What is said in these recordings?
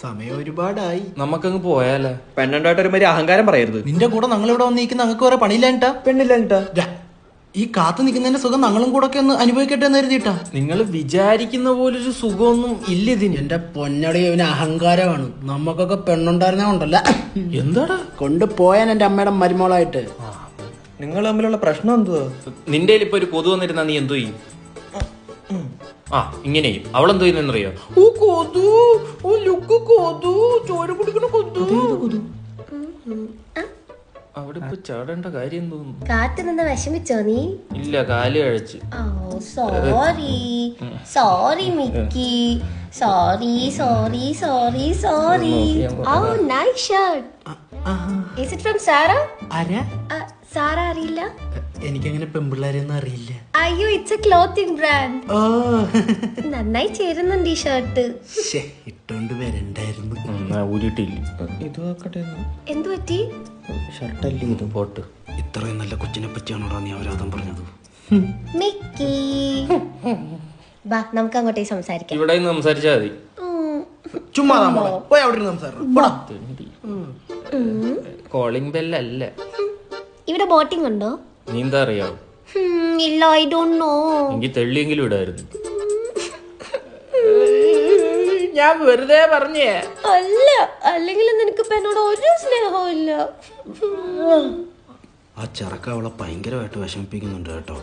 സമയം ഒരുപാടായി, നമുക്കങ്ങ് പോയാലേ. പെണ്ണുണ്ടായിട്ട് ഒരുമാതിരി അഹങ്കാരം പറയരുത്. നിന്റെ കൂടെ ഞങ്ങളിവിടെ വന്നിരിക്കുന്ന ഞങ്ങൾക്ക് വേറെ പണിയില്ലാഞ്ഞിട്ടാ? പെണ്ണില്ലാഞ്ഞിട്ടാ? ഈ കാത്തു നിൽക്കുന്നതിന്റെ സുഖം ഞങ്ങളും കൂടെ ഒക്കെ ഒന്ന് അനുഭവിക്കട്ടെ എന്ന് കരുതിയിട്ടാ. നിങ്ങൾ വിചാരിക്കുന്ന പോലൊരു സുഖമൊന്നും ഇല്ല ഇതിന്. എന്റെ പൊന്നടി, ഇവന് അഹങ്കാരമാണ്. നമുക്കൊക്കെ പെണ്ണുണ്ടായിരുന്ന കൊണ്ടല്ല, എന്താടാ കൊണ്ടുപോയാൻ എന്റെ അമ്മയുടെ മരുമോളായിട്ട്. നിങ്ങൾ തമ്മിലുള്ള പ്രശ്നം എന്തുവാ? നിന്റെ ഇപ്പൊ ഒരു കൊതു വന്നിരുന്നാ നീ എന്തോ ചെയ്യും? ആ ഇങ്ങനെ ചെയ്യും. അവളെന്തോ ചെയ്യുന്നറിയോ? ഓ കൊതു, ഓ ലുക്ക് കൊതു, ചോര കുടിക്കണ കൊതു. അവിടെ ഇപ്പൊ ചാടേണ്ട കാര്യം തോന്നുന്നു. കാറ്റ് നിന്ന് വിഷമിച്ചോ നീ? ഇല്ല, കാല് കഴിച്ച്. Sorry Mickey, sorry. Oh, nice shirt. Is it from Sarah? ആരാ? സാറ അറിയില്ല? എനിക്കങ്ങനെ പെമ്പിള്ളേരെയൊന്നും അറിയില്ല. അയ്യോ, it's a clothing brand. ഓ, നന്നായി ചേരുന്നുണ്ട് ഈ ഷർട്ട്. ഇട്ടോണ്ട് വരണ്ടായിരുന്നു. ഊരിട്ടില്ല. ഇത് നോക്കട്ടെ. എന്തു പറ്റി? ഷർട്ടല്ലേ ഇത്? പോട്ട്. ഇത്രയും നല്ല കൊച്ചിനെ പറ്റിയാണോടാ നീ അവരാധം പറഞ്ഞത്? മിക്കി, വാ നമുക്ക് അങ്ങോട്ടേക്ക് സംസാരിക്കാം. ഇവിടെ നിന്ന് സംസാരിച്ചാ മതി. ചുമ്മാ പോയി അവിടെ സംസാരിക്കണം. കോളിംഗ് ബെല്ലല്ല. ഇവിടെ ബോട്ടിംഗ് ഉണ്ടോ? നീന്താ അറിയാവോ? ഇല്ല, ഐ ഡോണ്ട് നോ. എനിക്ക് തെള്ളിയെങ്കിലും ഇടായിരുന്നു. ഞാൻ വെറുതെ പറഞ്ഞേ. അല്ല, അല്ലെങ്കിൽ നിനക്ക് എന്നോട് ഒരു സ്നേഹവും ഇല്ല. ആ ചെറുക്ക അവളെ ഭയങ്കരമായിട്ട് വിഷമിപ്പിക്കുന്നുണ്ട് കേട്ടോ.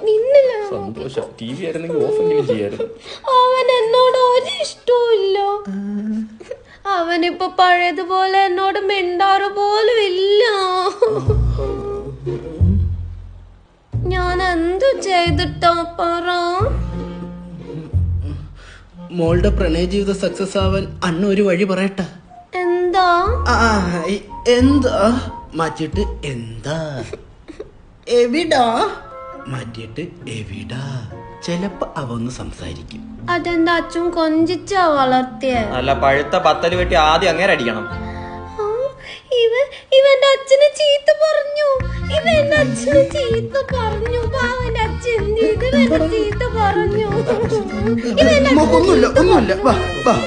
നിന്നില്ല. സന്തോഷം. ടി വി ആയിരുന്നെങ്കിൽ ഓഫെങ്കിലും ചെയ്യായിരുന്നു. അവൻ എന്നോട് ഒരു ഇഷ്ടവും ഇല്ല. അവനിപ്പോ പഴയതുപോലെ എന്നോട് മിണ്ടാറ് പോലും ഇല്ല. ഞാൻ എന്തു ചെയ്തിട്ടോ പറ? മോളുടെ പ്രണയ ജീവിതം സക്സസ് ആവാൻ അണ്ണ ഒരു വഴി പറയട്ടെ. എന്താ? എന്താ മാറ്റിട്ട് എന്താ? എവിടാ മാറ്റിയിട്ട് എവിടാ? ചിലപ്പോ അവ ഒന്ന് സംസാരിക്കും. അതെന്താ അച്ഛൻ കൊഞ്ചിച്ചാ വളർത്തിയ? അല്ല, പഴുത്ത പത്തല് വെട്ടി ആദ്യം അങ്ങേരെ അടിക്കണം. ഇവന്റെ അച്ഛനെ ചീത്ത പറഞ്ഞു. ഇവന്റെ അച്ഛനെ ചീത്ത പറഞ്ഞു. പാവന്റെ അച്ഛൻ ചീത്ത പറഞ്ഞു. ഒന്നുമില്ല.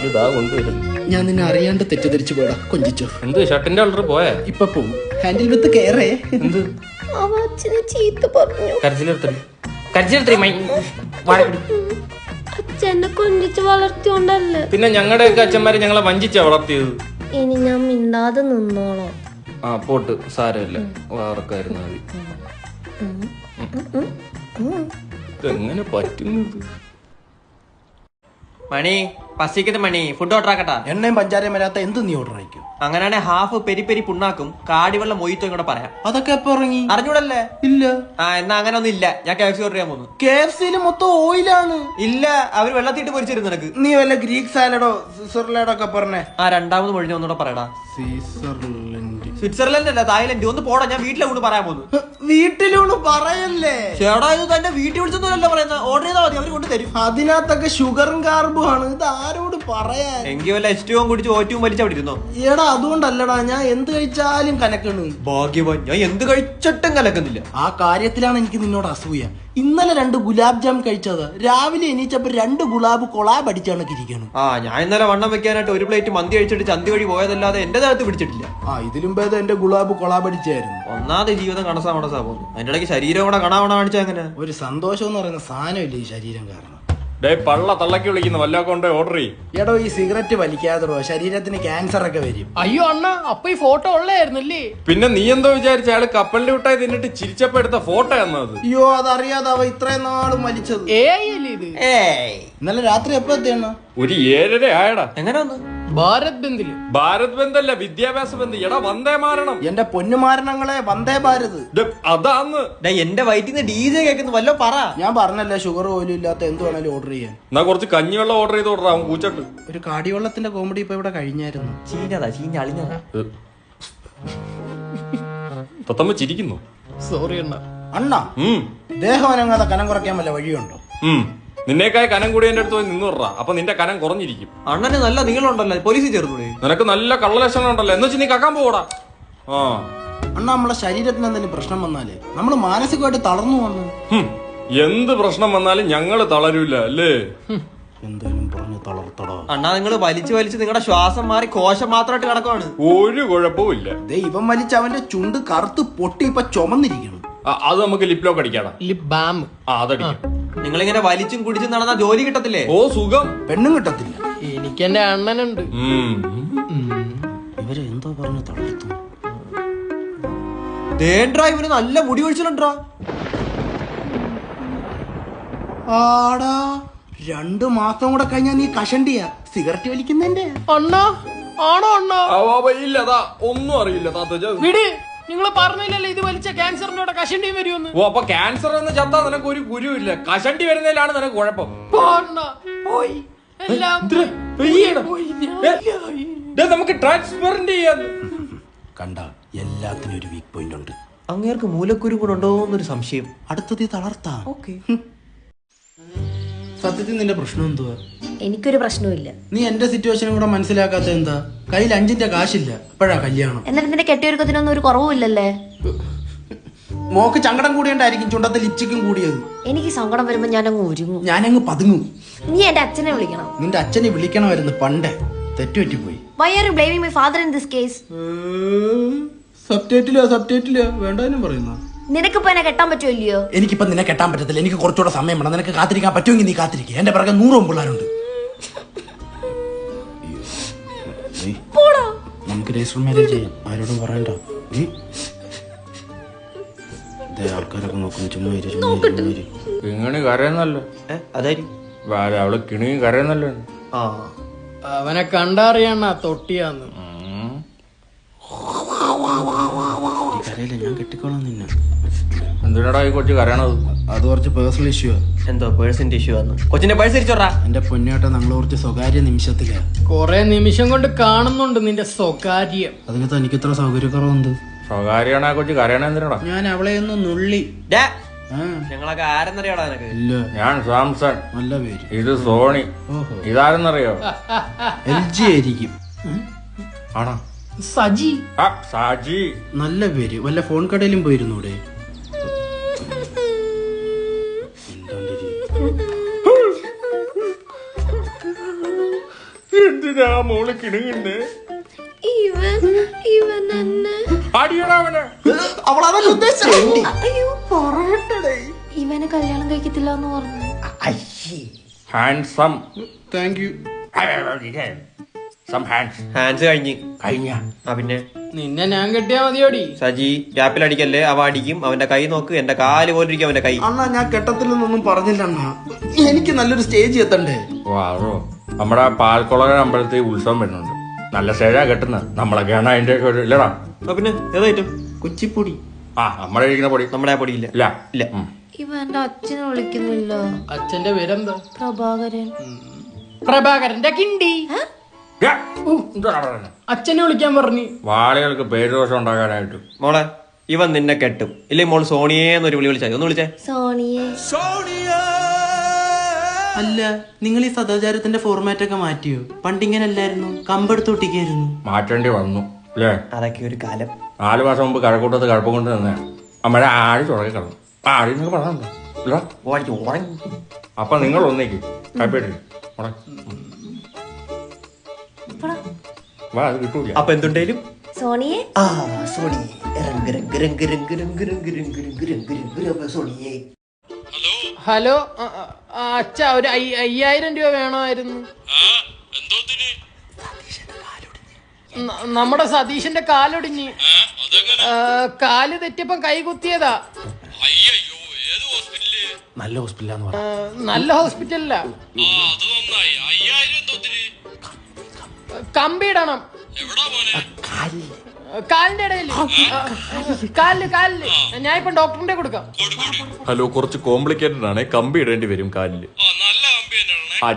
ഇതാ കൊണ്ടുവരും. ഞാൻ നിന്നെ അറിയാണ്ട് തെറ്റിദ്ധരിച്ചു പോടാ. കൊഞ്ചിച്ചോ? എന്ത് ഷർട്ടിന്റെ കളർ പോയാ? ഇപ്പൊ പോവും. ഹാൻഡിൽ വിത്ത് കയറേ. എന്ത് അവ അച്ഛനെ ചീത്ത പറഞ്ഞു. കരച്ചിലെടുത്തേ. അച്ഛനെ കൊഞ്ചിച്ച് വളർത്തിയോണ്ടല്ലേ. പിന്നെ ഞങ്ങളുടെയൊക്കെ അച്ഛന്മാരെ ഞങ്ങളെ വഞ്ചിച്ചാ വളർത്തിയത്. ഇനി ഞാൻ മിണ്ടാതെ നിന്നോളാം. ആ പോട്ട്, സാരമില്ല. വാർക്കായിരുന്നു മതി. ഇതെങ്ങനെ പറ്റുന്നത്? മണി, പസിക്കത് മണി, ഫുഡ് ഓർഡർ ആക്കട്ടാ? എണ്ണയും പഞ്ചാരയും വരാത്ത എന്ത് നീ ഓർഡർ അയക്കും? അങ്ങനെയാണെ ഹാഫ് പെരി പെരി പുണ്ണാക്കും കാടിവെള്ളം മൊയ്ത്തും കൂടെ പറയാം. അതൊക്കെ എപ്പോ ഇറങ്ങി? അറിഞ്ഞൂടല്ലേ? ഇല്ല. ആ, എന്നാ അങ്ങനെ ഒന്നും ഇല്ല. ഞാൻ KFC ഓർഡർ ചെയ്യാൻ പോകുന്നു. KFC മൊത്തം ഓയിലാണ്. ഇല്ല, അവര് വെള്ളത്തിട്ട് പൊരിച്ചിരുന്നു നിനക്ക്. നീ വല്ല ഗ്രീക്ക് സാലഡോ സ്വിറ്റ്സർലാൻഡോ ഒക്കെ പറഞ്ഞേ. ആ, രണ്ടാമത് മൊഴിഞ്ഞ ഒന്നുകൂടെ പറയടാ. സ്വിറ്റ്സർലൻഡ് അല്ല, തായ്ലൻഡ്. ഒന്ന് പോടാ, ഞാൻ വീട്ടിലെ കൊണ്ട് പറയാൻ പോകുന്നു. വീട്ടിലൂണ് പറയല്ലേ? ചേടാ, ഇത് തന്നെ വീട്ടിൽ വിളിച്ചൊന്നുമല്ല പറയുന്നത്. ഓർഡർ ചെയ്താൽ മതി, അവര് കൊണ്ട് തരും. അതിനകത്തൊക്കെ ഷുഗറും കാർബും ആണ്. ഇത് ആരോട് പറയാൻ? എങ്കിൽ വല്ല എസ്റ്റവും കുടിച്ച് ഓറ്റവും വലിച്ചവിടെ ഇരുന്നോ? എടാ അതുകൊണ്ടല്ലടാ, ഞാൻ എന്ത് കഴിച്ചാലും കലക്കണു. ഭാഗ്യവാൻ, ഞാൻ എന്ത് കഴിച്ചിട്ടും കലക്കുന്നില്ല. ആ കാര്യത്തിലാണ് എനിക്ക് നിന്നോട് അസൂയ. ഇന്നലെ 2 ഗുലാബ് ജാം കഴിച്ചത്. രാവിലെ എണീച്ചപ്പോ 2 ഗുലാബ് കൊളാബ് അടിച്ചാണ് ഇരിക്കണം. ആ, ഞാൻ ഇന്നലെ വണ്ണം വെക്കാനായിട്ട് ഒരു പ്ലേറ്റ് മന്തി കഴിച്ചിട്ട് ചന്തി വഴി പോയതല്ലാതെ എന്റെ ദേഹത്ത് പിടിച്ചിട്ടില്ല. ഇതിലും ഭേദം എന്റെ ഗുലാബ് കൊളാബ് അടിച്ചായിരുന്നു. ഒന്നാമത് ജീവിതം കണസാ പോകുന്നു. അതിന്റെ ഇടയ്ക്ക് ശരീരം കൂടെ കണാവണ കാണിച്ചാ എങ്ങനെ? ഒരു സന്തോഷം എന്ന് പറയുന്ന സാധനമില്ല ഈ ശരീരം കാരണം. പള്ള തള്ളക്കി വിളിക്കുന്ന വല്ലൊക്കെ ഓർഡർ ചെയ്യും. എടോ, ഈ സിഗരറ്റ് വലിക്കാതോ ശരീരത്തിന് ക്യാൻസർ ഒക്കെ വരും. അയ്യോ അണ്ണ, അപ്പൊ ഈ ഫോട്ടോ ഉള്ളായിരുന്നല്ലേ? പിന്നെ നീ എന്തോ വിചാരിച്ച അയാള് കപ്പലിന്റെ വിട്ടായി തിന്നിട്ട് ചിരിച്ചപ്പോ എടുത്ത ഫോട്ടോ എന്നത്? അയ്യോ, അതറിയാതെ അവ ഇത്രയും നാളും വലിച്ചത്. അല്ലേ ഇത്? ഇന്നലെ രാത്രി എപ്പോ എത്തിയാണ്? ഒരു 7:30 ആയടാ. എങ്ങനെ വന്നു? ഭാരത് ബന്ദില്. ഭാരത് ബന്ധല്ല, വിദ്യാഭ്യാസ ബന്ധ്. എടാ, വന്ദേ മാരണം. എന്റെ പൊന്നുമാരണങ്ങളെ, വന്ദേ ഭാരത്. അതാന്ന്. എന്റെ വയറ്റിന്ന് DJ കേൾക്കുന്നു. വല്ലോ പറ. ഞാൻ പറഞ്ഞല്ലേ, ഷുഗർ പോലും ഇല്ലാത്ത എന്ത് വേണേലും ഓർഡർ ചെയ്യാൻ. എന്നാ കുറച്ച് കഞ്ഞിവെള്ളം ഓർഡർ ചെയ്ത് ഓർഡർ ആവും കൂച്ചട്ട്. ഒരു കാടിവെള്ളത്തിന്റെ കോമഡി ഇപ്പൊ ഇവിടെ കഴിഞ്ഞായിരുന്നു. ചീഞ്ഞ അളിഞ്ഞതാ. തത്തമ്മ ചിരിക്കുന്നു. സോറി അണ്ണ. അണ്ണാ, ദേഹം അനങ്ങാതെ കനം കുറയ്ക്കാൻ വല്ല വഴിയുണ്ടോ? നിന്നേക്കായ കനം കൂടി എന്റെ അടുത്ത് പോയി നിന്നുറാ. അപ്പൊ നിന്റെ കനം കുറഞ്ഞിരിക്കും. അണ്ണന് നല്ല നീളമുണ്ടല്ലോ, പോലീസിൽ ചേർന്നൂടെ? നിനക്ക് നല്ല കള്ളലക്ഷണം ഉണ്ടല്ലോ. എന്ന് വെച്ച് നീ കക്കാൻ പോടാ. അണ്ണാ, നമ്മളെ ശരീരത്തിന് എന്തെങ്കിലും പ്രശ്നം വന്നാലേ നമ്മൾ മാനസികമായിട്ട് തളർന്നു വന്നു. എന്ത് പ്രശ്നം വന്നാലും ഞങ്ങള് തളരൂല അല്ലേ? എന്തായാലും പറഞ്ഞു തളർത്തടോ. അണ്ണാ നിങ്ങൾ വലിച്ചു വലിച്ച് നിങ്ങളുടെ ശ്വാസം മാറി കോശം മാത്രമായിട്ട് കിടക്കുവാണ്. ഒരു കുഴപ്പമില്ല. ഇവൻ വലിച്ച് അവന്റെ ചുണ്ട് കറുത്ത് പൊട്ടി ഇപ്പൊ ചുമന്നിരിക്കണം. അത് നമുക്ക് ലിപ് ലോക്ക് അടിക്കാം. Lip balm. അതടിക്കാം. നിങ്ങളിങ്ങനെ വലിച്ചും കുടിച്ചും നടന്ന ജോലി കിട്ടത്തില്ലേ? ഓ സുഖം. പെണ്ണും കിട്ടത്തില്ല. എനിക്ക് എന്റെ അണ്ണനുണ്ട്. ഇവര് എന്തോ പറഞ്ഞു തളർത്തു. ഇവന് നല്ല മുടി ഒഴിച്ചിട്ടുണ്ടോ? ആടാ 2 മാസം കൂടെ കഴിഞ്ഞാ നീ കഷണ്ടിയാ സിഗരറ്റ് വലിക്കുന്നതിന്റെ. അണ്ണാ ആണോ അണ്ണാ? ഇല്ലതാ ഒന്നും അറിയില്ല. വിട്, നിങ്ങൾ പറഞ്ഞില്ലല്ലോ ഇത് വലിച്ച ക്യാൻസറിന്റെ കൂടെ കഷണ്ടിയും വരുമെന്ന്. ഓ അപ്പൊ ക്യാൻസർ എന്ന് ചത്താ നിനക്ക് ഒരു ഗുരുവില്ല. കഷണ്ടി വരുന്നതിലാണ് നിനക്ക് കുഴപ്പം. പോയി എല്ലാം നമുക്ക് ട്രാൻസ്പെറന്റ് ചെയ്യാം. കണ്ട എല്ലാത്തിനും ഒരു വീക്ക് പോയിന്റ് ഉണ്ട്. അങ്ങേർക്ക് മൂലക്കുരു കൂടെ ഉണ്ടോ എന്നൊരു സംശയം. അടുത്തത് തളർത്താ. ഓക്കെ. സത്യത്തിൽ നിന്റെ പ്രശ്നം എന്തുവാ? എനിക്കൊരു പ്രശ്നമില്ല. നീ എന്റെ സിറ്റുവേഷനും കൂടെ മനസ്സിലാക്കാത്ത എന്താ? കയ്യിൽ 5 കാശില്ല, അപ്പോഴാ കല്യാണം. എന്നിട്ട് നിന്റെ കെട്ടിയൊരുക്കത്തിനൊന്നും ഒരു കുറവുമില്ലല്ലേ? മോക്ക് ചങ്കടം കൂടിയോണ്ടായിരിക്കും ചുണ്ടത്തെ ലിപ്സ്റ്റിക്കും കൂടിയത്. എനിക്ക് സങ്കടം വരുമ്പോ ഞാനങ്ങ് ഒരുങ്ങും. ഞാനങ്ങ് പതുങ്ങും. നീ എന്റെ അച്ഛനെ വിളിക്കണം. നിന്റെ അച്ഛനെ വിളിക്കണമായിരുന്നു, പണ്ടേ തെറ്റുപറ്റിപ്പോയി. Why are you blaming my father in this case? സബ്ടൈറ്റിലോ വേണ്ടാനും പറയുന്ന. നിനക്കിപ്പോ എന്നെ കെട്ടാൻ പറ്റുമല്ലയോ? എനിക്കിപ്പോ നിന്നെ കെട്ടാൻ പറ്റത്തില്ല. എനിക്ക് കുറച്ചുകൂടെ സമയം വേണം. നിനക്ക് കാത്തിരിക്കാൻ പറ്റുമെങ്കിൽ നീ കാത്തിരിക്കുക. എന്റെ പിറകെ 100 പിള്ളേരുണ്ട്. നമുക്ക് രജിസ്റ്റർ മാരേജ് ചെയ്യാം. ആരോടും പറയണ്ട. ആൾക്കാരൊക്കെ നോക്കും. ചുമ്മാ കിണി കരയുന്നല്ലോ. അതായിരിക്കും അവള് കിണി കരയുന്നല്ലോ. അവനെ കണ്ടറിയണ തൊട്ടിയാന്ന്. കരയില്ല, ഞാൻ കെട്ടിക്കോളാം നിന്നെ. എന്തിനാടാ ഈ കൊച്ചു കരയണത്? അത് കുറച്ച് പേഴ്സണൽ ഇഷ്യൂ. എന്തോ പേഴ്സിന്റെ ഇഷ്യൂ ആണ്. കൊച്ചിന്റെ പേഴ്സ് തിരിച്ചോറാ. എന്റെ പൊന്നേട്ട, നമ്മൾ കുറച്ച് സ്വകാര്യ നിമിഷത്തിലാ. കൊറേ നിമിഷം കൊണ്ട് കാണുന്നുണ്ട് നിന്റെ സ്വകാര്യം. അതിനകത്ത് എനിക്ക് ഇത്ര സൗകര്യക്കുറവുണ്ട്. സ്വകാര്യാണ് ആ കൊച്ചു കരയണ എന്തിനാടാ? ഞാൻ അവളെ ഒന്ന് നുള്ളി. ഞങ്ങളൊക്കെ ആരെന്നറിയാടാ നിനക്ക്? ഇല്ല, ഞാൻ സാംസൺ. നല്ല പേര്. ഇത് സോണി. ഓഹോ, ഇതാരെന്നറിയോ? LG ആയിരിക്കും. ആണോ? സജി. സാജി. നല്ല പേര്. വല്ല ഫോൺ കടയിലും പോയിരുന്നൂടെ? എന്തിനാ മോള് കിണുങ്ങുന്നേ? ഇവനെ കല്യാണം കഴിക്കത്തില്ല എന്ന് പറഞ്ഞു. ഹാൻസം. Thank you. ഹാൻഡ്സ് കഴിഞ്ഞ് പിന്നെ നിന്നെ ഞാൻ കെട്ടിയാ മതിയോടി. സജി ഗ്യാപ്പിൽ അടിക്കല്ലേ, അവ അടിക്കും. അവന്റെ കൈ നോക്ക്, എന്റെ കാല് പോലെ ഇരിക്കും അവന്റെ കൈ. അണ്ണാ, ഞാൻ കെട്ടത്തില്ലെന്നൊന്നും പറഞ്ഞില്ല അണ്ണാ. എനിക്ക് നല്ലൊരു സ്റ്റേജ് എത്തണ്ടേ? നമ്മുടെ പാൽക്കുളകര അമ്പലത്തിൽ ഉത്സവം വരുന്നുണ്ട്. നല്ല സ്റ്റേജാ കെട്ടുന്നത്. നമ്മളൊക്കെയാണ് അതിന്റെ ഒക്കെ ഇല്ലടാ. പിന്നെ ഏതായിട്ടും കുച്ചിപ്പൊടി. നമ്മളെ ഇരിക്കുന്ന പൊടി. നമ്മുടെ പൊടിയില്ല. ഇല്ല ഇല്ല. ഇവ എന്റെ അച്ഛനെ വിളിക്കുന്നില്ല. അച്ഛന്റെ പേരെന്താ? പ്രഭാകരൻ. പ്രഭാകരന്റെ കിണ്ടി. അച്ഛനെ വിളിക്കാൻ പറഞ്ഞു. വാളികൾക്ക് പേരുദോഷം ഉണ്ടാക്കാനായിട്ട്. മോളെ, ഇവൻ നിന്നെ കെട്ടും. ഇല്ലേ മോൾ സോണിയേന്നൊരു വിളി വിളിച്ചാ. ഒന്ന് വിളിച്ചേ. സോണിയെ. അല്ല, നിങ്ങൾ ഈ സദാചാരത്തിന്റെ ഫോർമാറ്റ് ഒക്കെ മാറ്റിയോ? പണ്ടിങ്ങനെ അല്ലായിരുന്നു, കമ്പെടുത്ത് ഒട്ടിക്കായിരുന്നു. മാറ്റേണ്ടി വന്നു അല്ലേ? അതൊക്കെ ഒരു കാലം. 4 മാസം മുമ്പ് കഴക്കൂട്ടത്ത് കഴപ്പം കൊണ്ട് തന്നെ അമ്മയുടെ ആടി തുടങ്ങി കിടന്നു. ആടി നിങ്ങൾ പറഞ്ഞോ. അപ്പൊ നിങ്ങൾ ഒന്നേക്ക് കൈപ്പേട്ടില്ല. വാ, അത് കിട്ടൂല. അപ്പൊ എന്തുണ്ടേലും സോണിയെ. ഹലോ അച്ഛ, ഒരു 5000 രൂപ വേണമായിരുന്നു. നമ്മുടെ സതീഷിന്റെ കാലൊടിഞ്ഞ്. കാല് തെറ്റിയപ്പം കൈ കുത്തിയതാ. നല്ല ഹോസ്പിറ്റലാന്ന് പറഞ്ഞു. നല്ല ഹോസ്പിറ്റലില്ല. കമ്പിയിടണം കാലിന്റെ ഇടയിൽ. കാലില് ഞാൻ ഇപ്പൊ ഡോക്ടറിന്റെ കൊടുക്കാം. ഹലോ, കുറച്ച് കോംപ്ലിക്കേറ്റഡ് ആണ്. കമ്പി ഇടേണ്ടി വരും കാലില്.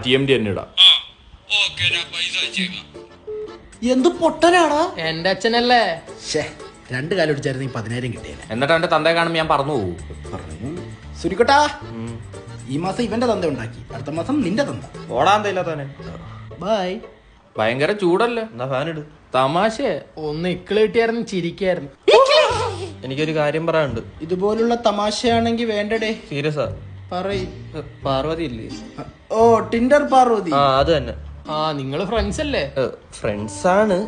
TMD തന്നെ ഇടാം. എന്ത് പൊട്ടനാടാ എന്റെ അച്ഛനല്ലേ. 2 കാലം അടിച്ചായിരുന്നു 10,000 കിട്ടിയത്. എന്നിട്ട് എന്റെ തന്തയെ കാണുമ്പോൾ ഞാൻ പറഞ്ഞു പോകും. സുരിക്കട്ടാ, ഈ മാസം ഇവന്റെ തന്ത ഉണ്ടാക്കി, അടുത്ത മാസം നിന്റെ തന്ത. ഓടാൻ തയ്യില്ലാത്തവനെ. ബൈ. ഭയങ്കര ചൂടല്ലേ? എന്നാ ഫാൻ ഇട്. തമാശ. ഒന്ന് ഇക്കിള് കിട്ടിയായിരുന്നു ചിരിക്കായിരുന്നു. എനിക്കൊരു കാര്യം പറയാനുണ്ട്. ഇതുപോലുള്ള തമാശയാണെങ്കി വേണ്ടടേ. സീരിയസാ. പറയ്. പാർവതി ഇല്ലേ? ഓ ടിൻഡർ പാർവതി. ആ അത് തന്നെ. ആ നിങ്ങള് ഫ്രണ്ട്സ് അല്ലേ? ഫ്രണ്ട്സ് ആണ്,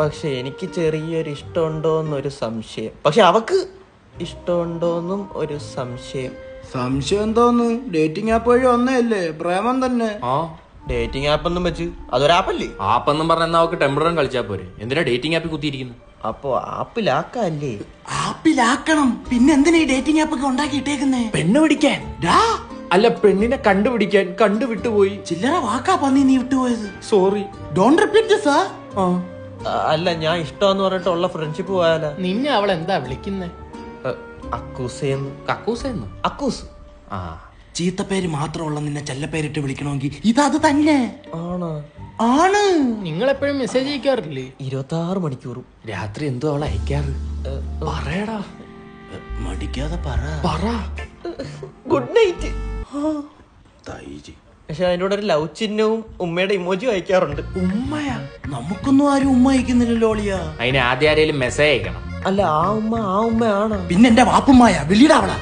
പക്ഷെ എനിക്ക് ചെറിയൊരു ഇഷ്ടമുണ്ടോന്നൊരു സംശയം. പക്ഷെ അവക്ക് ഇഷ്ടമുണ്ടോന്നും ഒരു സംശയം. സംശയം എന്തോന്ന്? ഡേറ്റിംഗ് ആപ്പ് വഴി ഒന്നേല്ലേ, പ്രേമം തന്നെ. ആ ഡേറ്റിംഗ് ആപ്പ് ഒന്നും വെച്ച് അതൊരാപ്പല്ലേ? ആപ്പെന്നും പറഞ്ഞാൽ അവക്ക് ടെമ്പററി കളിച്ചാ പോരെ, എന്തിനാ ഡേറ്റിംഗ് ആപ്പിൽ കുത്തിയിരിക്കുന്നു? അപ്പൊ ആപ്പിലാക്കല്ലേ? ആപ്പിലാക്കണം. പിന്നെ എന്തിനാ ഈ ഡേറ്റിംഗ് ആപ്പ് ഒക്കെ ഉണ്ടാക്കിയിട്ടേക്കുന്നേ? പെണ്ണ് പിടിക്കാൻ. അല്ല, പെണ്ണിനെ കണ്ടുപിടിക്കാൻ. കണ്ടുവിട്ടുപോയി. ചില്ലറ വാക്കാ പന്നി നീ വിട്ടുപോയത്. സോറി. Don't repeat this. അല്ല, ഞാൻ ഇഷ്ടമെന്ന് പറഞ്ഞിട്ടുള്ള ഫ്രണ്ട്ഷിപ്പ് പോയാല. നിന്നെ അവൾ എന്താ വിളിക്കുന്നേ? അക്കൂസേന്ന്. കക്കൂസെന്നു. അക്കൂസ്. ആ ചീത്തപ്പേര് മാത്രമുള്ള നിന്നെ ചെല്ലപ്പേരിട്ട് വിളിക്കണമെങ്കിൽ ഇതത് തന്നെ ആണോ? ആണ്. നിങ്ങൾ എപ്പോഴും മെസ്സേജ് അയക്കാറില്ലേ? 26 മണിക്കൂറും. രാത്രി എന്തോ അവളെ അയക്കാറ്? പറയടാ. മടിക്കാതെ പറ. Good night. തൈജി. പക്ഷെ അതിൻ്റെ കൂടെ ഒരു ലവ് ചിഹ്നവും ഉമ്മയുടെ ഇമോജിയും അയക്കാറുണ്ട്. ഉമ്മയാ? നമുക്കൊന്നും ആരും ഉമ്മ അയക്കുന്നില്ലല്ലോ ഒളിയാ. അതിന് ആദ്യം ആരെങ്കിലും മെസ്സേജ് അയക്കണം. അല്ല, ആ ഉമ്മയാണ്. പിന്നെ എന്റെ വാപ്പുമ്മായ വിളിയിടാവളാ.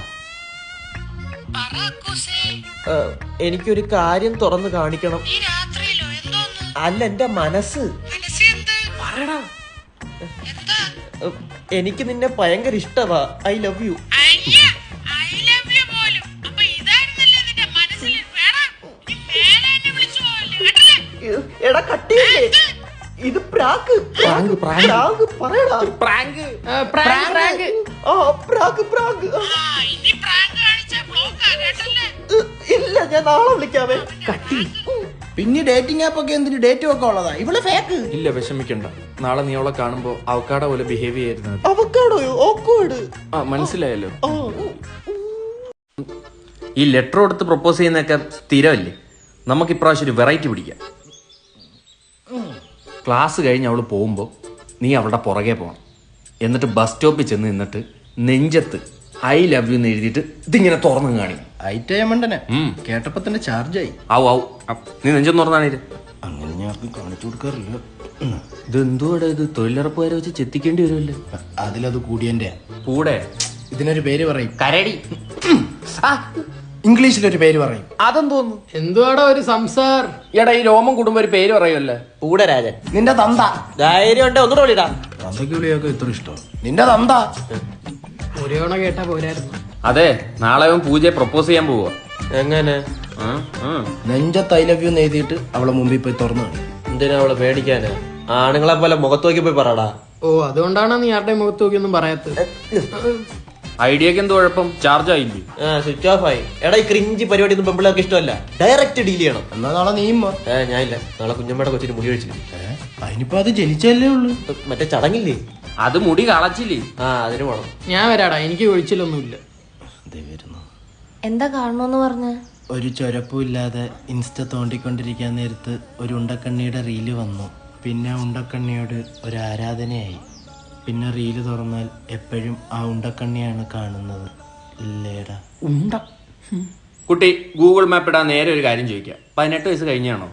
എനിക്കൊരു കാര്യം തുറന്നു കാണിക്കണം. അല്ല, എന്റെ മനസ്സ്. പറയടാ. എനിക്ക് നിന്നെ ഭയങ്കര ഇഷ്ടമാ. I love you. എടാ കട്ടിയല്ലേ ഇത്? പ്രാങ്ക്. പറയടാ. പ്രാങ്ക്. പ്രാങ്ക്. ആ പ്രാങ്ക്. ഇല്ല, ഞാൻ നാളെ വിളിക്കാവേ. കട്ടി. പിന്നെ ഡേറ്റിംഗ് ആപ്പ് ഒക്കെ എന്തിന്? ഡേറ്റും ഒക്കെ ഉള്ളതാ. ഇവള് ഫേക്ക്. ഇല്ല, വിഷമിക്കണ്ട. നാളെ നീ അവളെ കാണുമ്പോ അവക്കാടെ പോലെ ബിഹേവ് ചെയ്യുന്നത്. അവക്കാടോയോ? ഓക്കോട്. ആ മനസ്സിലായല്ലോ. ഈ ലെറ്റർ കൊടുത്ത് പ്രപ്പോസ് ചെയ്യുന്നതൊക്കെ സ്ഥിരമല്ലേ? നമുക്ക് ഇപ്രാവശ്യം ഒരു വെറൈറ്റി പിടിക്കാം. ക്ലാസ് കഴിഞ്ഞ് അവള് പോകുമ്പോ നീ അവളുടെ പുറകെ പോകണം. എന്നിട്ട് ബസ് സ്റ്റോപ്പിൽ ചെന്ന് നിന്നിട്ട് നെഞ്ചത്ത് ഐ ലവ് യു എന്ന് എഴുതിയിട്ട് ഇതിങ്ങനെ തുറന്നു കാണിക്കും. ഐറ്റമണ്ടനെ കേട്ടപ്പോ തന്നെ ചാർജായി. ആവും. നീ നെഞ്ചെന്ന് തുറന്നാണിത്. അങ്ങനെ ഞാൻ ആർക്കും കാണിച്ചു കൊടുക്കാറില്ല. ഇത് എന്തുവാടെ ഇത്? തൊഴിലുറപ്പുകാരെ വെച്ച് ചെത്തിക്കേണ്ടി വരുമല്ലോ. അതിലത് കൂടിയന്റെ കൂടെ ഇതിനൊരു പേര് പറയും. കരടി. ഇംഗ്ലീഷിലൊരു പേര് പറയും. അതെന്തോന്നു? എന്തുവാടാ ഒരു സംസാർ? എടാ, ഈ രോമം കൂടുമ്പോ ഒരു പേര് പറയുമല്ലേ? പൂടരാജൻ. നിന്റെ തന്ത. ധൈര്യം ഉണ്ട്, ഒന്നുകൂടെ വിളിടാ. തന്തയ്ക്ക് വിളിയൊക്കെ ഇത്ര ഇഷ്ടം. നിന്റെ തന്ത. ഒരു തവണ കേട്ടാ പോരായിരുന്നു. അതെ, നാളെ അവൻ പൂജയെ പ്രപ്പോസ് ചെയ്യാൻ പോവാ. എങ്ങനെ? നെഞ്ചത്ത് ഐ ലവ് യു എന്ന് എഴുതിയിട്ട് അവളെ മുമ്പിൽ പോയി തുറന്നു കാണും. എന്തിനാ അവള് പേടിക്കാന്? ആണുങ്ങളെ പോലെ മുഖത്ത് നോക്കി പോയി പറടാ. ഓ, അതുകൊണ്ടാണ് നീ ആരുടെ മുഖത്ത് നോക്കിയൊന്നും പറയാത്തത്. ഐഡിയക്ക് എന്ത് കുഴപ്പം? ചാർജ് ആയില്ലേ? സ്വിച്ച് ഓഫ് ആയി. എടാ, ഈ ക്രിഞ്ചി പരിപാടി ഒന്നും പെമ്പിളൊക്കെ ഇഷ്ടമല്ല. ഡയറക്റ്റ് ഡീൽ ചെയ്യണം. എന്നാ നാളെ നീയും വാ. ഞാനില്ല. നാളെ കുഞ്ഞമ്മയുടെ കൊച്ചിന് മുടി ഒഴിച്ചില്ല. അതിനിപ്പോ അത് ജനിച്ചല്ലേ ഉള്ളു. മറ്റേ ചടങ്ങില്ലേ? അത് മുടി കളച്ചില്ലേ? അതിന് പോണം. ഞാൻ വരാടാ, എനിക്ക് ഒഴിച്ചിലൊന്നുമില്ല. എന്താ കാണണോന്ന് പറഞ്ഞ? ഒരു ചൊരപ്പുമില്ലാതെ ഇൻസ്റ്റ തോണ്ടിക്കൊണ്ടിരിക്കാൻ നേരത്ത് ഒരു ഉണ്ടക്കണ്ണിയുടെ റീല് വന്നു. പിന്നെ ഉണ്ടക്കണ്ണിയോട് ഒരു ആരാധനയായി. പിന്നെ റീല് തുറന്നാൽ എപ്പോഴും ആ ഉണ്ടക്കണ്ണിയാണ് കാണുന്നത്. ഇല്ലേടാ. ഉണ്ട. കുട്ടി ഗൂഗിൾ മാപ്പ് ഇടാൻ നേരെ ഒരു കാര്യം ചോദിക്കാം. 18 വയസ്സ് കഴിഞ്ഞാണോ?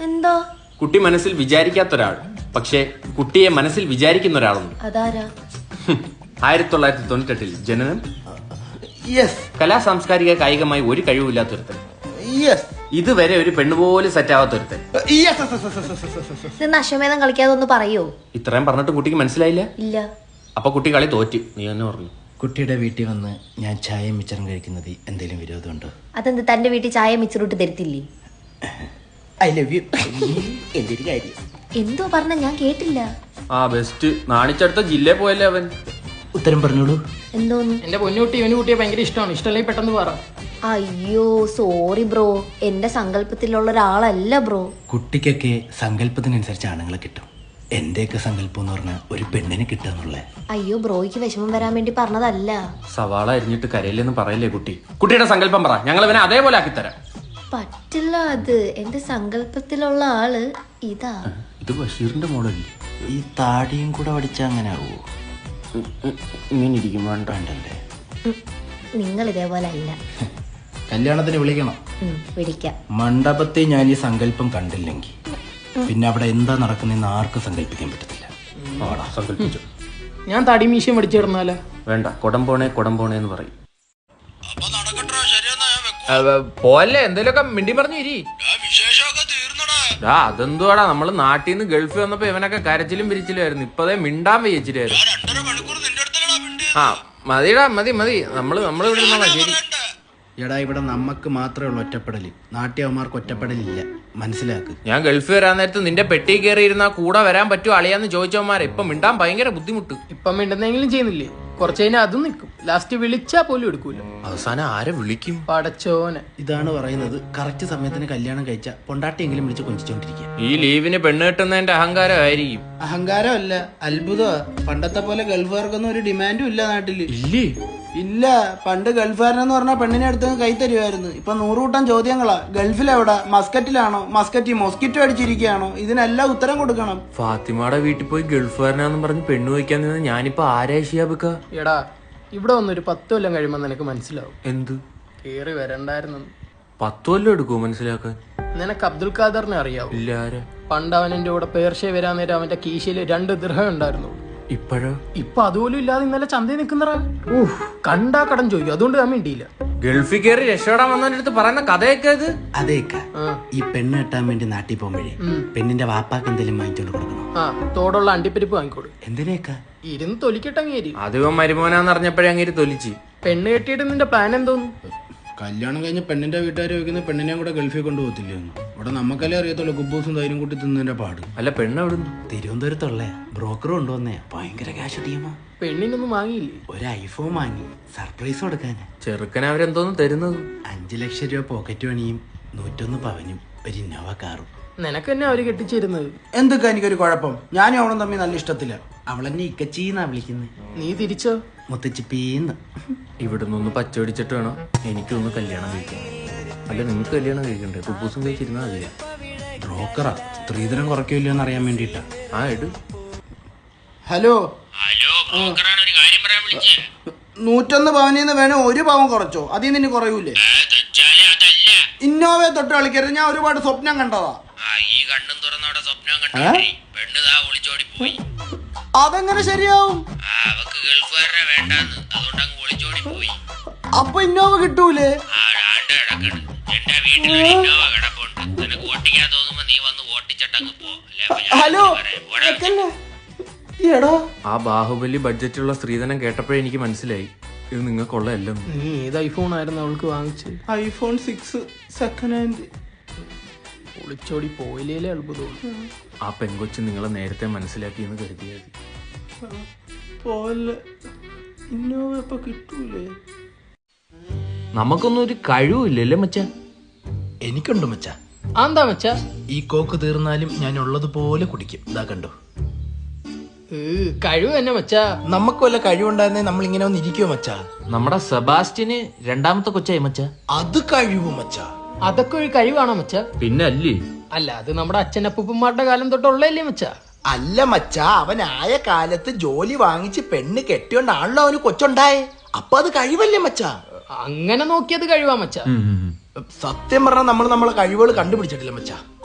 എന്താ? കുട്ടി മനസ്സിൽ വിചാരിക്കാത്ത ഒരാൾ, പക്ഷേ കുട്ടിയെ മനസ്സിൽ വിചാരിക്കുന്ന ഒരാളുണ്ട്. അതാരാ? 1998 ജനനം. യെസ്. കലാ സാംസ്കാരിക കായികമായി ഒരു കഴിവില്ലാത്തൊരുത്തൻ. യെസ്. ഇതുവരെ ഒരു പെണ്ണുപോലെ സെറ്റ് ആവാത്തൊരുത്തൻ. ഇത് നശമേധം കളിക്കാതെ ഒന്ന് പറയോ? ഇത്രയും പറഞ്ഞിട്ട് കുട്ടിക്ക് മനസ്സിലായില്ല? ഇല്ല. അപ്പൊ കുട്ടി കളി തോറ്റി. നീ തന്നെ പറഞ്ഞു. കുട്ടിയുടെ വീട്ടിൽ വന്ന് ഞാൻ ചായയും മിച്ചറും കഴിക്കുന്നത് എന്തെങ്കിലും വിരോധമുണ്ടോ? അതെന്ത്, തന്റെ വീട്ടിൽ ചായ മിച്ചറിട്ട് തരത്തില്ലേ? I love you. എന്റെ ഒരു കാര്യം എന്തോ പറഞ്ഞ ഞാൻ കേട്ടില്ല. ബെസ്റ്റ്. നാണിച്ചടുത്ത ജില്ലയിൽ പോയല്ലേ അവൻ. ഉത്തരം പറഞ്ഞോളൂ. എന്തോന്ന്? എന്റെ പൊന്നുകുട്ടി ഇവന് കുട്ടിയെ ഭയങ്കര ഇഷ്ടമാണ്. ഇഷ്ടമല്ലെങ്കിൽ പെട്ടെന്ന് പറ. അയ്യോ സോറി ബ്രോ, എന്റെ സങ്കല്പത്തിലുള്ള ഒരാളല്ല ബ്രോ. കുട്ടിക്കൊക്കെ സങ്കല്പത്തിനനുസരിച്ച് ആണുങ്ങളെ കിട്ടും. എന്റെയൊക്കെ സങ്കല്പം എന്ന് പറഞ്ഞാൽ ഒരു പെണ്ണിനെ കിട്ടുക. അയ്യോ ബ്രോയ്ക്ക് വിഷമം വരാൻ വേണ്ടി പറഞ്ഞതല്ല. സവാള അരിഞ്ഞിട്ട് കരയില്ലെന്ന് പറയല്ലേ കുട്ടി. കുട്ടിയുടെ സങ്കല്പം പറ, ഞങ്ങൾ ഇവനെ അതേപോലെ ആക്കിത്തരാം. പറ്റില്ല, അത് എന്റെ സങ്കല്പത്തിലുള്ള ആള് ഇതാ. ഇത് ബഷീറിന്റെ മോഡല്ലേ? ഈ താടിയും കൂടെ പഠിച്ചാൽ അങ്ങനെ ആവോ? ഇങ്ങനെ ഇരിക്കും. വേണ്ടല്ലേ? നിങ്ങൾ ഇതേപോലെ അല്ല. കല്യാണത്തിന് വിളിക്കണം. വിളിക്കാം. മണ്ഡപത്തിൽ ഞാൻ ഈ സങ്കല്പം കണ്ടില്ലെങ്കിൽ പിന്നെ അവിടെ എന്താ നടക്കുന്നതെന്ന് ആർക്കും സങ്കല്പിക്കാൻ പറ്റത്തില്ല. സങ്കല്പിച്ചു. ഞാൻ തടി മീശയും പഠിച്ചിടുന്നാലോ? വേണ്ട, കൊടംപോണേ കൊടംപോണേ എന്ന് പറയും. പോലെ എന്തേലൊക്കെ മിണ്ടി പറഞ്ഞു ഇരി. അതെന്തുവാടാ, നമ്മള് നാട്ടിൽ നിന്ന് ഗൾഫിൽ വന്നപ്പോ ഇവനൊക്കെ കരച്ചിലും പിരിച്ചിലുമായിരുന്നു. ഇപ്പതേ മിണ്ടാൻ വയ്യച്ചിട്ടായിരുന്നു. ആ മതിടാ, മതി നമ്മള് ഇവിടെ ഇരുന്നോളാം. ശരി. എടാ, ഇവിടെ നമുക്ക് മാത്രമേ ഉള്ളൂ ഒറ്റപ്പെടല്. നാട്യവന്മാർക്ക് ഒറ്റപ്പെടലില്ല, മനസ്സിലാക്ക്. ഞാൻ ഗൾഫിൽ വരാൻ നേരത്ത് നിന്റെ പെട്ടി കയറിയിരുന്നാ കൂടെ വരാൻ പറ്റുമോ അളിയാന്ന് ചോദിച്ചവന്മാരെ ഇപ്പൊ മിണ്ടാൻ ഭയങ്കര ബുദ്ധിമുട്ട്. ഇപ്പം മിണ്ടുന്നെങ്കിലും ചെയ്യുന്നില്ലേ? കുറച്ച് കഴിഞ്ഞാൽ അതും നിൽക്കും. ലാസ്റ്റ് വിളിച്ചാ പോലും എടുക്കൂല. അവസാനം ആരെ വിളിക്കും? പടച്ചോനെ. ഇതാണ് പറയുന്നത്, കറക്റ്റ് സമയത്തിന് കല്യാണം കഴിച്ച പൊണ്ടാട്ടിയെങ്കിലും വിളിച്ച് കൊഞ്ചിച്ചോണ്ടിരിക്കുക. ഈ ലീവിന് പെണ്ണ് കിട്ടുന്നതിന്റെ അഹങ്കാരമായിരിക്കും. അഹങ്കാരമല്ല, അത്ഭുതമാ. പണ്ടത്തെ പോലെ ഗൾഫുകാർക്കൊന്നും ഒരു ഡിമാൻഡും ഇല്ല നാട്ടില്. ഇല്ലേ? ഇല്ല. പണ്ട് ഗൾഫുകാരനെന്ന് പറഞ്ഞാൽ പെണ്ണിനെ അടുത്ത് കൈ തരുമായിരുന്നു. ഇപ്പൊ 100 കൂട്ടം ചോദ്യങ്ങളാ. ഗൾഫിലെവിടാ? മസ്കറ്റിലാണോ? മൊസ്കിറ്റോ അടിച്ചിരിക്കുകയാണോ? ഇതിനെല്ലാം ഉത്തരം കൊടുക്കണം. ഫാത്തിമയുടെ വീട്ടിൽ പോയി ഗൾഫുകാരനാന്നും പറഞ്ഞ് പെണ്ണ് വയ്ക്കാൻ നിന്ന് ഞാനിപ്പോ ആരാ ഷിയാബിക്ക? എടാ, ഇവിടെ വന്നൊരു 10 കൊല്ലം കഴിയുമ്പോ നിനക്ക് മനസ്സിലാവും എന്ത് കേറി വരണ്ടായിരുന്നു. 10 കൊല്ലം എടുക്കുമോ മനസ്സിലാക്കാൻ? നിനക്ക് അബ്ദുൽ ഖാദറിനെ അറിയാവൂ? ഇല്ല. ആരാ? പണ്ട് അവൻ എന്റെ കൂടെ പേർഷ്യ വരാൻ നേരം അവന്റെ കീശയിൽ 2 ദിർഹം ഉണ്ടായിരുന്നു. ഇപ്പോഴോ? ഇപ്പൊ അതുപോലും ഇല്ലാതെ ഇന്നലെ ചന്തയിൽ നിൽക്കുന്നറാ. കണ്ടാ കടം ചോദിക്കും. അതുകൊണ്ട് ഞാൻ വേണ്ടിയില്ല. ഗൾഫിൽ കയറി രക്ഷപ്പെടാൻ വന്നതിന്റെ അടുത്ത് പറയുന്ന കഥയൊക്കെ അത്. അതേക്ക ഈ പെണ്ണ് കെട്ടാൻ വേണ്ടി നാട്ടിൽ പോകുമ്പോഴേ പെണ്ണിന്റെ വാപ്പാക്ക് എന്തെങ്കിലും വാങ്ങിച്ചോണ്ട് കൊടുക്കണം. തോടുള്ള അണ്ടിപ്പരിപ്പ് വാങ്ങിക്കോട്. എന്തിനേക്കാ? ഇരുന്ന് തൊലിക്കട്ടങ്ങേരി. അധികം മരുമോനാന്ന് അറിഞ്ഞപ്പോഴേ അങ്ങേര് തൊലിച്ച്. പെണ്ണ് കെട്ടിയിട്ട് നിന്റെ പ്ലാൻ എന്തോന്നു? കല്യാണം കഴിഞ്ഞ് പെണ്ണിന്റെ വീട്ടുകാർ വെക്കുന്ന പെണ്ണിനെയും കൂടെ ഗൾഫിൽ കൊണ്ടുപോകത്തില്ലേ? ഇവിടെ നമുക്കല്ലേ അറിയത്തുള്ളൂ കുബൂസും തൈരും കൂട്ടി തിന്നതിന്റെ പാട്. അല്ല, പെണ്ണ് എവിടുന്നു? തിരുവനന്തപുരത്തുള്ള ബ്രോക്കർ കൊണ്ടുവന്നേ. ഭയങ്കര ക്യാഷ് ടീമാ. പെണ്ണിനൊന്നും വാങ്ങിയില്ലേ? ഒരു ഐഫോൺ വാങ്ങി സർപ്രൈസ് കൊടുക്കാന്. ചെറുക്കൻ അവരെന്തോന്ന് തരുന്നത്? 5 ലക്ഷം രൂപ പോക്കറ്റ് മണിയും 101 പവനും ഒരു ഇന്നോവ കാറും. നിനക്ക് തന്നെ അവര് കെട്ടിച്ചിരുന്നത്. എന്തൊക്കെ എനിക്കൊരു കുഴപ്പം? ഞാനും അവളും തമ്മിൽ നല്ല ഇഷ്ടത്തില്ല. അവളെന്നെ ഇക്കച്ചീന്നാ വിളിക്കുന്നത്. നീ തിരിച്ചോ? മുത്തച്ചിപ്പീന്ന്. ഇവിടുന്ന് ഒന്ന് പച്ചടിച്ചിട്ട് വേണം എനിക്കൊന്ന് കല്യാണം കഴിക്കാൻ. അല്ല, നിങ്ങൾക്ക് കല്യാണം കഴിക്കണ്ടേ? കുബൂസും കഴിച്ചിരുന്നാ മതിയാ. ബ്രോക്കറാ, സ്ത്രീധനം കുറയ്ക്കില്ലോ എന്ന് അറിയാൻ വേണ്ടിട്ടാ. ആ ഇട്. ഹലോ, 101 പവനിന്ന് വേണേ 1 പവൻ കുറച്ചോ? അതിൽ നിന്ന് കുറയൂലേ? ഇന്നോവയെ തൊട്ട് കളിക്കരുത്. ഞാൻ ഒരുപാട് സ്വപ്നം കണ്ടതാ. അതെങ്ങനെ ശരിയാവും? അപ്പൊ ഇന്നോവ കിട്ടൂലേ? ഹലോ, ആ ബാഹുബലി ബഡ്ജറ്റുള്ള സ്ത്രീധനം കേട്ടപ്പോഴേ എനിക്ക് മനസ്സിലായി ഇത് നിങ്ങൾക്കുള്ളതല്ലോ. നീ ഏത് ഐഫോൺ ആയിരുന്നു അവൾക്ക് വാങ്ങിച്ചത്? iPhone 6 second hand. ഒളിച്ചോടി പോയില്ലേ അത്ഭുതമുള്ളൂ. ആ പെൺകൊച്ച് നിങ്ങളെ നേരത്തെ മനസ്സിലാക്കി എന്ന് കരുതിയാൽ ഇന്നോവ ഇപ്പൊ കിട്ടൂലേ? നമുക്കൊന്നും ഒരു കഴിവില്ലല്ലേ മച്ച? എനിക്കുണ്ട് മച്ച. എന്താ മച്ച? ഈ കോക്ക് തീർന്നാലും ഞാൻ ഉള്ളതുപോലെ കുടിക്കും. ഇതാ കണ്ടോ? കഴിവ് തന്നെ മച്ച. നമുക്ക് വല്ല കഴിവുണ്ടായിരുന്നേ നമ്മൾ ഇങ്ങനെ ഒന്നിരിക്കുവോ മച്ച? നമ്മുടെ സെബാസ്റ്റ്യന് 2ാമത്തെ കൊച്ചായി മച്ച. അത് കഴിവ് മച്ച. അതൊക്കെ ഒരു കഴിവാണോ മച്ച? പിന്നെ അല്ലേ? അല്ല, അത് നമ്മുടെ അച്ഛനപ്പൂപ്പന്മാരുടെ കാലം തൊട്ടുള്ളല്ലേ മച്ച? അല്ല മച്ച, അവനായ കാലത്ത് ജോലി വാങ്ങിച്ച് പെണ്ണ് കെട്ടിയോണ്ടാണല്ലോ അവന് കൊച്ചുണ്ടായേ. അപ്പൊ അത് കഴിവല്ലേ മച്ച? അങ്ങനെ നോക്കിയത് കഴിവാ മച്ച. സത്യം പറഞ്ഞാൽ നമ്മൾ നമ്മളെ കഴിവുകൾ കണ്ടുപിടിച്ചിട്ടില്ല മച്ച.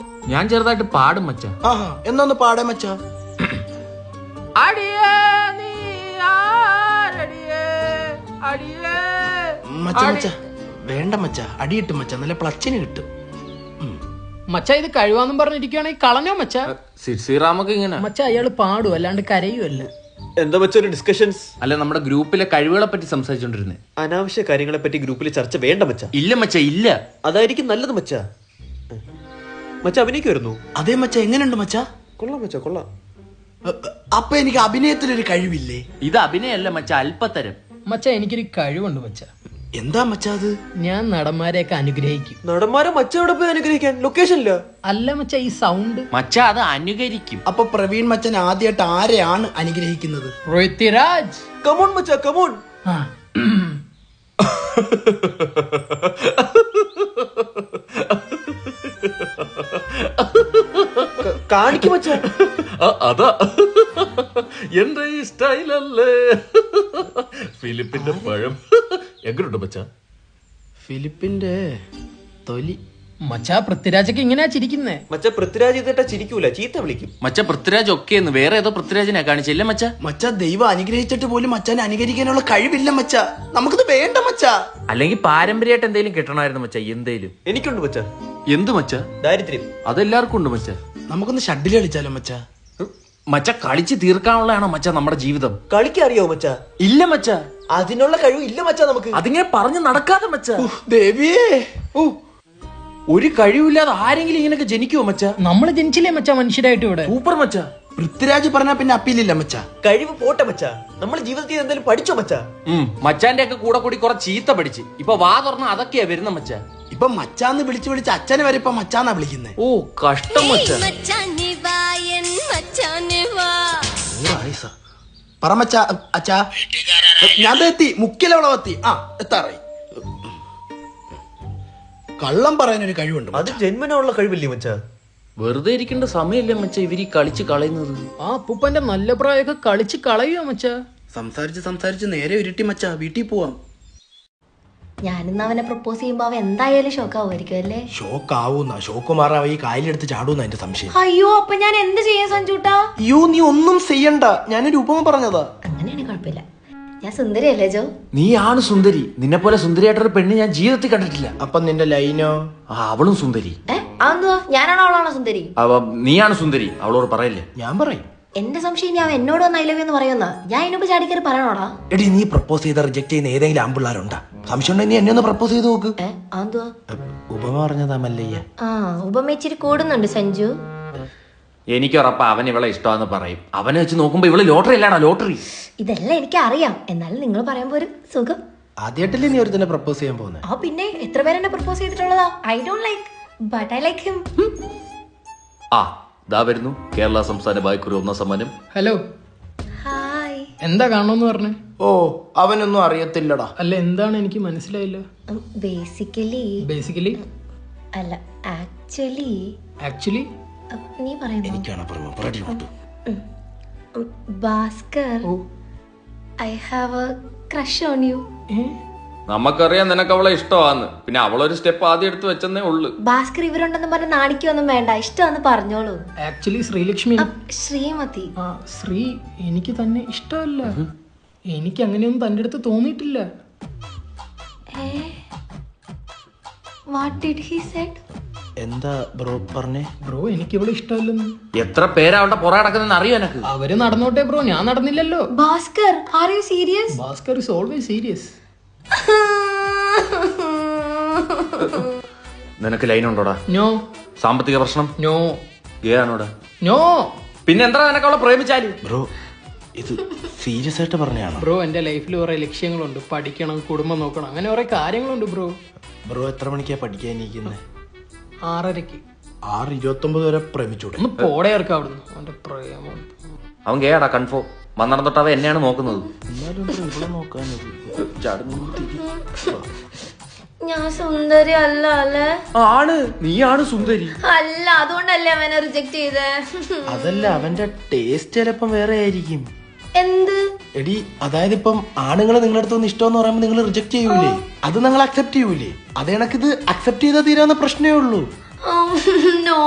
ഞാൻ ചെറുതായിട്ട് പാടും മച്ച. എന്നൊന്ന് പാടേ മച്ച. മച്ച മച്ച വേണ്ട മച്ച, അടിയിട്ട് മച്ച, നല്ല പ്ലച്ചിന് കിട്ടും മച്ച. ഇത് കഴിവാന്നും പറഞ്ഞിരിക്കുകയാണെങ്കിൽ കളഞ്ഞോ മച്ച. സിറാമൊക്കെ ഇങ്ങനെ മച്ച അയാള് പാടും, അല്ലാണ്ട് കരയുമല്ല. എന്താ മച്ചൊരു ഡിസ്കഷൻസ്? അല്ല, നമ്മുടെ ഗ്രൂപ്പിലെ കഴിവുകളെ പറ്റി സംസാരിച്ചോണ്ടിരുന്നേ. അനാവശ്യ കാര്യങ്ങളെ പറ്റി ഗ്രൂപ്പിൽ ചർച്ച വേണ്ട മച്ച. ഇല്ല മച്ച, ഇല്ല. അതായിരിക്കും നല്ലത് മച്ച. മച്ച അഭിനയിക്കുമായിരുന്നു? അതേ മച്ച. എങ്ങനെയുണ്ട് മച്ച? കൊള്ളാം മച്ച, കൊള്ളാം. അപ്പൊ എനിക്ക് അഭിനയത്തിലൊരു കഴിവില്ലേ? ഇത് അഭിനയല്ല മച്ച, അല്പത്തരം. മച്ച എനിക്കൊരു കഴിവുണ്ട് മച്ച. എന്താ മച്ച അത്? ഞാൻ നടന്മാരെയൊക്കെ അനുഗ്രഹിക്കും. നടന്മാരെ മച്ച എവിടെ പോയി അനുഗ്രഹിക്കാൻ? ലൊക്കേഷനില്ല. അല്ല മച്ച, ഈ സൗണ്ട്. മച്ച അത് അനുകരിക്കും. അപ്പൊ പ്രവീൺ മച്ചൻ ആദ്യമായിട്ട് ആരെയാണ് അനുഗ്രഹിക്കുന്നത്? പൃഥ്വിരാജ്. കമോൺ മച്ച, കമോൺ. കാണിക്കും മച്ച. അതാ എന്റെ ഈ സ്റ്റൈലല്ലേ. ഫിലിപ്പിന്റെ പഴം എങ്ങനെയുണ്ട് മച്ച? ഫിലിപ്പിന്റെ തൊലി മച്ചാ പൃഥ്വിരാജൊക്കെ ഇങ്ങനെയാ ചിരിക്കുന്നേ. മച്ച പൃഥ്വിരാജ് ഇതിട്ട ചിരിക്കൂല, ചീത്ത വിളിക്കും. മച്ച പൃഥ്വിരാജ് ഒക്കെയെന്ന് വേറെ ഏതോ പൃഥ്വിരാജിനെ കാണിച്ചില്ല മച്ച. മച്ച ദൈവം അനുഗ്രഹിച്ചിട്ട് പോലും മച്ചാനെ അനുകരിക്കാനുള്ള കഴിവില്ല മച്ച. നമുക്കത് വേണ്ട മച്ച. അല്ലെങ്കിൽ പാരമ്പര്യമായിട്ട് എന്തെങ്കിലും കിട്ടണമായിരുന്നു മച്ച. എന്തേലും എനിക്കുണ്ട് മച്ച. എന്ത് മച്ച? ദാരിദ്ര്യം. അതെല്ലാവർക്കും ഉണ്ട് മച്ച. നമുക്കൊന്ന് ഷട്ടിൽ കളിച്ചാലോ മച്ച? മച്ച കളിച്ച് തീർക്കാനുള്ളതാണോ മച്ച നമ്മുടെ ജീവിതം? കളിക്കറിയാവോ മച്ച? ഇല്ല മച്ച, അതിനുള്ള കഴിവ് ഇല്ല മച്ച നമുക്ക്. അതിങ്ങനെ പറഞ്ഞു നടക്കാതെ മച്ച. ദേവിയേ, ഒരു കഴിവില്ലാതെ ആരെങ്കിലും ഇങ്ങനെയൊക്കെ ജനിക്കുവോ മച്ച? നമ്മൾ ജനിച്ചില്ലേ മച്ചാ മനുഷ്യരായിട്ട് ഇവിടെ? സൂപ്പർ മച്ച. പൃഥ്വിരാജ് പറഞ്ഞാ പിന്നെ അപ്പീലില്ല മച്ച. കഴിവ് പോട്ടെ മച്ച, നമ്മൾ ജീവിതത്തിൽ എന്തെങ്കിലും പഠിച്ചോ മച്ച? മച്ചാന്റെ ഒക്കെ കൂടെ കൂടി കുറെ ചീത്ത പഠിച്ച് ഇപ്പൊ വാ തുറന്ന അതൊക്കെയാ വരുന്ന മച്ച. ഇപ്പൊ മച്ചാന്ന് വിളിച്ച് വിളിച്ച് അച്ഛനെ വരെ ഇപ്പൊ മച്ചാന്നാ വിളിക്കുന്നേ. ഓ കഷ്ടം മച്ച. പറ മച്ച. അച്ഛാ ഞാൻ എത്തി, മുക്കിലവളെ എത്തി. എത്താറായി. കള്ളം പറയാനൊരു കഴിവുണ്ട്. അത് ജന്മനുള്ള കഴിവില്ലേ മച്ച? വെറുതെ ഇരിക്കേണ്ട സമയല്ലേ മച്ച ഇവര് കളിച്ച് കളയുന്നത്. ആ അപ്പൂപ്പന്റെ നല്ല പ്രായമൊക്കെ കളിച്ച് കളയുക മച്ചാ. സംസാരിച്ച് സംസാരിച്ച് നേരെ ഉരുട്ടി മച്ച. വീട്ടിൽ പോവാം. ഞാനിന്ന് അവനെ പ്രപ്പോസ് ചെയ്യുമ്പോ അവൻ എന്തായാലും ഷോക്കാവുമായിരിക്കും അല്ലേ? ഷോക്ക് ആവൂന്ന. ഷോക്ക് മാറാൻ ഈ കായലെടുത്ത് ചാടൂന്ന എന്റെ സംശയം. അയ്യോ, അപ്പൊ ഞാൻ എന്ത് ചെയ്യാൻ സഞ്ജൂട്ടാ? അയ്യോ നീ ഒന്നും ചെയ്യണ്ട, ഞാനൊരു ഉപമ പറഞ്ഞതാ. അങ്ങനെയാണ് കുഴപ്പമില്ല. ഞാൻ സുന്ദരിയല്ലേ ജോ? നീ ആണ് സുന്ദരി. നിന്നെ പോലെ സുന്ദരിയായിട്ടൊരു പെണ്ണ് ഞാൻ ജീവിതത്തിൽ കണ്ടിട്ടില്ല. അപ്പൊ നിന്റെ ലൈനോ? അവളും സുന്ദരി. അതെന്തുവാ? ഞാനാണോ അവളാണോ സുന്ദരി? നീയാണ് സുന്ദരി, അവളോട് പറയില്ലേ? ഞാൻ പറയും. എന്റെ സംശയം ഇനി അവൻ എന്നോട് വന്ന് ഐ ലവ് യു എന്ന് പറയുന്ന ഞാൻ എന്നോട് ചാടിക്കറി പറയണോടാ? എടി നീ പ്രപ്പോസ് ചെയ്ത റിജക്ട് ചെയ്യുന്ന ഏതെങ്കിലും ആമ്പിള്ളാരുണ്ടാ? സംശയം ഉണ്ടെങ്കിൽ നീ എന്നെ ഒന്ന് പ്രപ്പോസ് ചെയ്ത് നോക്ക്. അതെന്തുവാ? ഉപമ പറഞ്ഞതാ മല്ലയ്യ. ഉപമ ഇച്ചിരി കൂടുന്നുണ്ട് സഞ്ജു. എനിക്ക് ഉറപ്പാ അവൻ ഇവളെ ഇഷ്ടമാന്ന് പറയും. അവനെ വെച്ച് നോക്കുമ്പോ ഇവള് ലോട്ടറി അല്ലാടാ, ലോട്ടറി. ഇതെല്ലാം എനിക്ക് അറിയാം, എന്നാലും നിങ്ങൾ പറയുമ്പോ ഒരു സുഖം. ആദ്യമായിട്ടല്ലേ നീ ഒരുത്തന്നെ പ്രപ്പോസ് ചെയ്യാൻ പോകുന്നത്? പിന്നെ എത്ര പേരെന്നെ പ്രപ്പോസ് ചെയ്തിട്ടുള്ളതാ? I don't like but I like him. ദാ വരുന്നു കേരള സംസ്ഥാന ബായ്ക്കുറി ഒന്നാം സമ്മാനം. Hello, hi. എന്താ കാണണമെന്ന് പറഞ്ഞേ? ഓ അവനൊന്നും അറിയത്തില്ലടാ. അല്ല എന്താണ്, എനിക്ക് മനസ്സിലായില്ല. ബേസിക്കലി അല്ല ആക്ച്വലി നീ പറയുന്നു. എനിക്കാണ് Bhaskar, I have A crush on you. നമുക്കറിയാം നിനക്ക് അവളെ ഇഷ്ടമാന്ന്. പിന്നെ അവളൊരു സ്റ്റെപ്പ് ആദ്യം എടുത്ത് വെച്ചെന്നേ ഉള്ളു. ഭാസ്കർ ഇവരുണ്ടെന്ന് പറഞ്ഞ് നാണിക്കൊന്നും വേണ്ട, ഇഷ്ടമാന്ന് പറഞ്ഞോളൂ. ആക്ച്വലി ശ്രീലക്ഷ്മി. ശ്രീമതി. ശ്രീ എനിക്ക് തന്നെ ഇഷ്ടമല്ല. എനിക്ക് അങ്ങനെയൊന്നും തന്റെ അടുത്ത് തോന്നിയിട്ടില്ല. What did he said? എന്താ ബ്രോ പറഞ്ഞേ? ബ്രോ എനിക്ക് ഇവിടെ ഇഷ്ടമല്ലെന്ന്. എത്ര പേരാ അവളുടെ പുറകെ നടക്കുന്നെന്ന് അറിയോ എനക്ക്? അവര് നടന്നോട്ടെ ബ്രോ, ഞാൻ നടന്നില്ലല്ലോ. Bhaskar, are you serious? Bhaskar is always serious. നിനക്ക് ലൈൻ ഉണ്ടോടാ? നോ. സാമ്പത്തിക പ്രശ്നം? നോ. ഗേ ആണോടാ? നോ. പിന്നെ എന്താ നിനക്ക് അവളെ പ്രേമിച്ചാല്? ബ്രോ ഇത് സീരിയസ് ആയിട്ട് പറഞ്ഞാണോ? ബ്രോ എന്റെ ലൈഫിൽ കുറെ ലക്ഷ്യങ്ങളുണ്ട്. പഠിക്കണം, കുടുംബം നോക്കണം, അങ്ങനെ കുറെ കാര്യങ്ങളുണ്ട് ബ്രോ. ബ്രോ എത്ര മണിക്കാ പഠിക്കാനിരിക്കുന്നത്? 6:30. 6:29 വരെ പ്രേമിച്ചൂടെ? ഒന്ന് പോടെ ഇറക്കാം അവിടുന്ന്. അവന്റെ പ്രേമം. അവൻ ഗേ ആടാ, കൺഫേം. വന്നിടം തൊട്ട് അവൻ എന്നെയാണ് നോക്കുന്നത്. ഞാൻ സുന്ദരി അല്ല അല്ലേ? ആണ്, നീയാണ് സുന്ദരി. അല്ല, അതുകൊണ്ടല്ലേ അവനെ റിജക്ട് ചെയ്തേ? അതല്ല, അവന്റെ ടേസ്റ്റ് ചിലപ്പം വേറെ ആയിരിക്കും. എന്ത്? എടി അതായത് ഇപ്പം ആണുങ്ങളെ നിങ്ങളുടെ അടുത്തൊന്ന് ഇഷ്ടമെന്ന് പറയുമ്പോൾ നിങ്ങൾ റിജക്ട് ചെയ്യൂലേ, അത് നിങ്ങൾ അക്സെപ്റ്റ് ചെയ്യൂലേ? അത് കണക്കിത് അക്സെപ്റ്റ് ചെയ്താൽ തീരാവുന്ന പ്രശ്നമേ ഉള്ളൂ. No,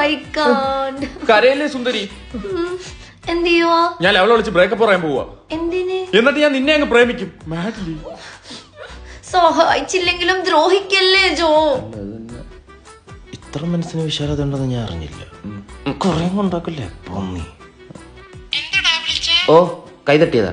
I can't. കരയല്ലേ സുന്ദരി? എന്ത് ചെയ്യുവാ? ഞാൻ അവളെ വിളിച്ച് ബ്രേക്കപ്പ് പറയാൻ പോവാ. എന്തിന്? എന്നിട്ട് ഞാൻ നിന്നെ അങ്ങ് പ്രേമിക്കും. മാഡ്ലി സഹായിച്ചില്ലെങ്കിലും ദ്രോഹിക്കല്ലേ ജോ. ഇത്ര മനസ്സിന് വിശാലത ഉണ്ടെന്ന് ഞാൻ അറിഞ്ഞില്ല. കുറെ കൊണ്ടാക്കല്ലേ പോന്നി. ഓ കൈതട്ടിയതാ.